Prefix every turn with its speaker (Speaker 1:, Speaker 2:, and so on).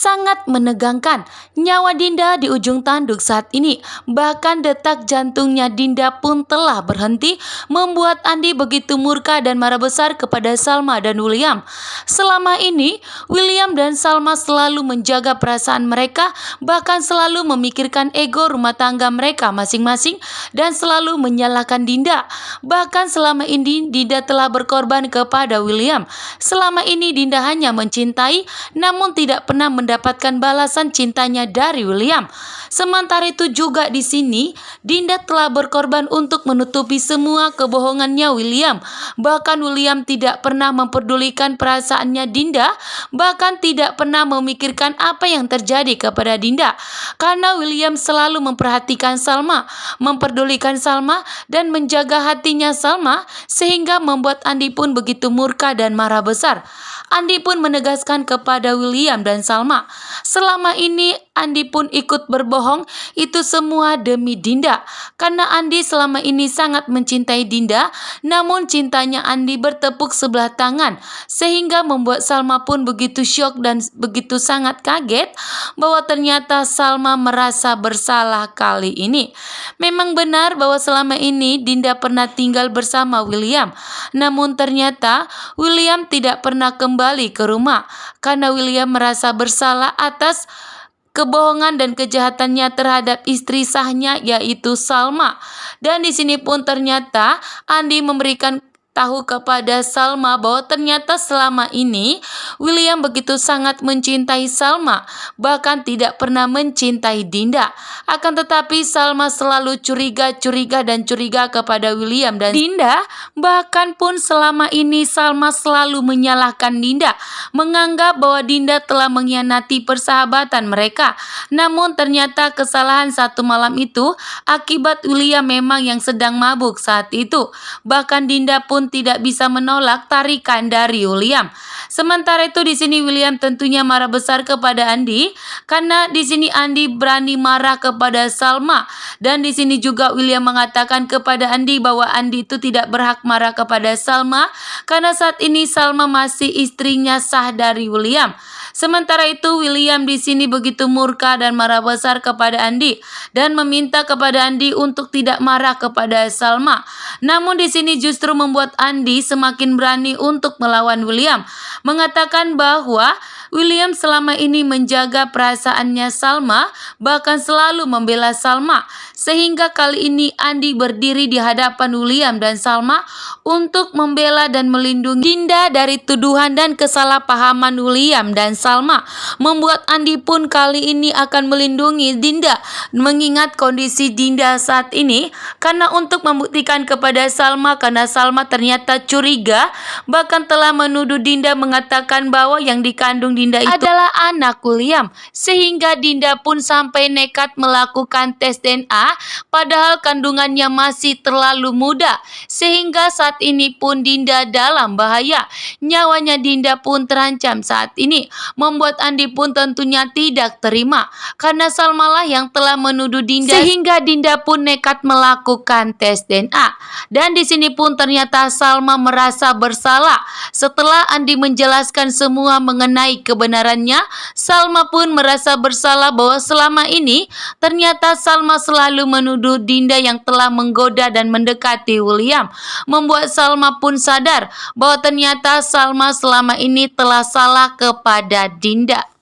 Speaker 1: sangat menegangkan. Nyawa Dinda di ujung tanduk saat ini. Bahkan detak jantungnya Dinda pun telah berhenti, membuat Andi begitu murka dan marah besar kepada Salma dan William. Selama ini, William dan Salma selalu menjaga perasaan mereka, bahkan selalu memikirkan ego rumah tangga mereka masing-masing dan selalu menyalahkan Dinda. Bahkan selama ini Dinda telah berkorban kepada William. Selama ini Dinda hanya mencintai, namun tidak pernah mendapatkan balasan cintanya dari William. Sementara itu juga di sini Dinda telah berkorban untuk menutupi semua kebohongannya William. Bahkan William tidak pernah memperdulikan perasaannya Dinda, bahkan tidak pernah memikirkan apa yang terjadi kepada Dinda. Karena William selalu memperhatikan Salma, memperdulikan Salma dan menjaga hatinya Salma, sehingga membuat Andi pun begitu murka dan marah besar. Andi pun menegaskan kepada William dan Salma, selama ini Andi pun ikut berbohong, itu semua demi Dinda. Karena Andi selama ini sangat mencintai Dinda, namun cintanya Andi bertepuk sebelah tangan, sehingga membuat Salma pun begitu syok dan begitu sangat kaget bahwa ternyata Salma merasa bersalah kali ini. Memang benar bahwa selama ini Dinda pernah tinggal bersama William, namun ternyata William tidak pernah kembali ke rumah karena William merasa bersalah atas kebohongan dan kejahatannya terhadap istri sahnya yaitu Salma. Dan di sini pun ternyata Andi memberikan tahu kepada Salma bahwa ternyata selama ini William begitu sangat mencintai Salma, bahkan tidak pernah mencintai Dinda. Akan tetapi Salma selalu curiga kepada William dan Dinda. Bahkan pun selama ini Salma selalu menyalahkan Dinda, menganggap bahwa Dinda telah mengkhianati persahabatan mereka. Namun ternyata kesalahan satu malam itu akibat William memang yang sedang mabuk saat itu. Bahkan Dinda pun tidak bisa menolak tarikan dari William. Sementara itu di sini William tentunya marah besar kepada Andi, karena di sini Andi berani marah kepada Salma, dan di sini juga William mengatakan kepada Andi bahwa Andi itu tidak berhak marah kepada Salma karena saat ini Salma masih istrinya sah dari William. Sementara itu William di sini begitu murka dan marah besar kepada Andi dan meminta kepada Andi untuk tidak marah kepada Salma. Namun di sini justru membuat Andi semakin berani untuk melawan William, mengatakan bahwa William selama ini menjaga perasaannya Salma, bahkan selalu membela Salma. Sehingga kali ini Andi berdiri di hadapan William dan Salma untuk membela dan melindungi Dinda dari tuduhan dan kesalahpahaman William dan Salma. Membuat Andi pun kali ini akan melindungi Dinda, mengingat kondisi Dinda saat ini, karena untuk membuktikan kepada Salma, karena Salma ternyata curiga, bahkan telah menuduh Dinda, mengatakan bahwa yang dikandung Dinda itu adalah anak William. Sehingga Dinda pun sampai nekat melakukan tes DNA, padahal kandungannya masih terlalu muda. Sehingga saat ini pun Dinda dalam bahaya. Nyawanya Dinda pun terancam saat ini, membuat Andi pun tentunya tidak terima, karena Salma lah yang telah menuduh Dinda, sehingga Dinda pun nekat melakukan tes DNA. Dan di sini pun ternyata Salma merasa bersalah. Setelah Andi menjelaskan semua mengenai kebenarannya, Salma pun merasa bersalah bahwa selama ini ternyata Salma selalu menuduh Dinda yang telah menggoda dan mendekati William, membuat Salma pun sadar bahwa ternyata Salma selama ini telah salah kepada Dinda.